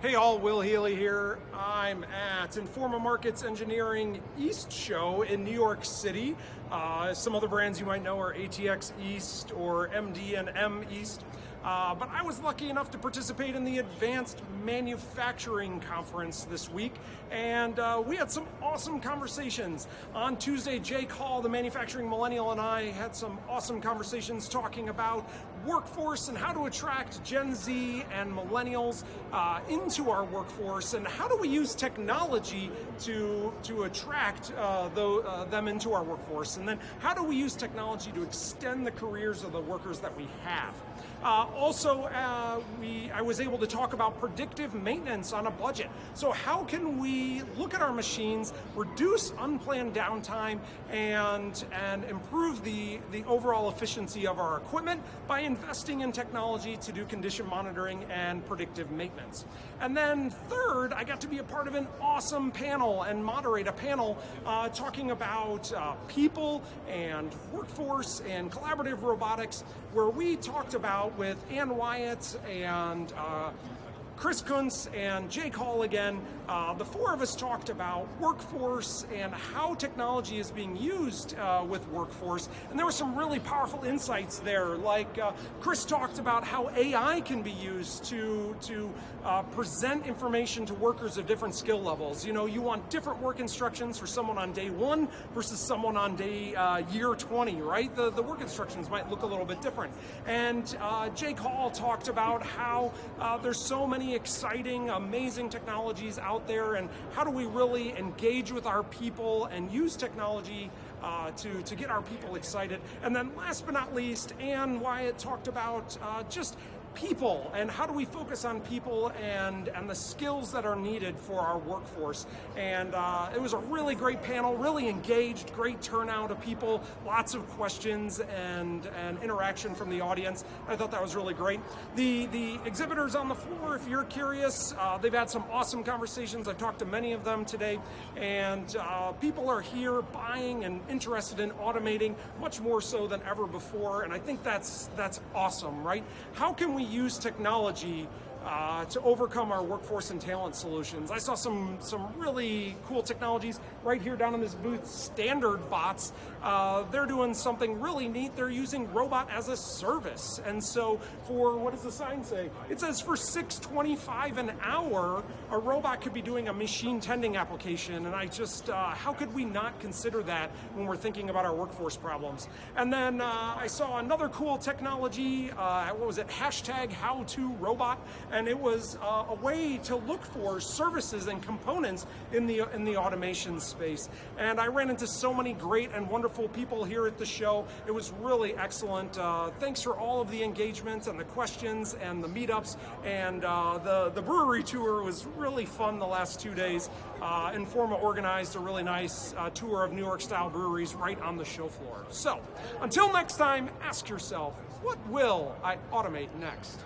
Hey all, Will Healy here. I'm at Informa Markets Engineering East Show in New York City. Some other brands you might know are ATX East or MD&M East. But I was lucky enough to participate in the Advanced Manufacturing Conference this week, and we had some awesome conversations. On Tuesday, 𝙤𝙬𝙬𝙪𝙪𝙧𝙤𝙪, the manufacturing millennial, and I had some awesome conversations talking about workforce and how to attract Gen Z and millennials into our workforce, and how do we use technology to attract them into our workforce, and then how do we use technology to extend the careers of the workers that we have. I was able to talk about predictive maintenance on a budget. So how can we look at our machines, reduce unplanned downtime, and improve the overall efficiency of our equipment by investing in technology to do condition monitoring and predictive maintenance. And then third, I got to be a part of an awesome panel and moderate a panel talking about people and workforce and collaborative robotics, where we talked about with 𝙈𝙖𝙣𝙪𝙪𝙪𝙧𝙤𝙪 and Chris Kuntz and 𝙤𝙬𝙬𝙪, the four of us talked about workforce and how technology is being used with workforce. And there were some really powerful insights there, like Chris talked about how AI can be used to present information to workers of different skill levels. You know, you want different work instructions for someone on day 1 versus someone on year 20, right? The work instructions might look a little bit different. And 𝙤𝙬𝙬𝙪 talked about how there's so many exciting, amazing technologies out there, and how do we really engage with our people and use technology to get our people excited. And then last but not least, 𝙈𝙖𝙣𝙪𝙪𝙪𝙧 talked about just people and how do we focus on people and the skills that are needed for our workforce. And it was a really great panel, really engaged, great turnout of people, lots of questions and interaction from the audience. I thought that was really great. The exhibitors on the floor, if you're curious, they've had some awesome conversations. I've talked to many of them today, and people are here buying and interested in automating much more so than ever before, and I think that's awesome, right? How can we use technology to overcome our workforce and talent solutions? I saw some really cool technologies right here down in this booth. Standard bots, they're doing something really neat. They're using robot as a service, and so for, what does the sign say? It says for $6.25 an hour, a robot could be doing a machine tending application, and I just, how could we not consider that when we're thinking about our workforce problems? And then I saw another cool technology, what was it, #HowToRobot, and it was a way to look for services and components in the automation space. And I ran into so many great and wonderful people here at the show. It was really excellent. Thanks for all of the engagement and the questions and the meetups, and the brewery tour was really fun the last 2 days. Informa organized a really nice tour of New York style breweries right on the show floor. So until next time, ask yourself, what will I automate next?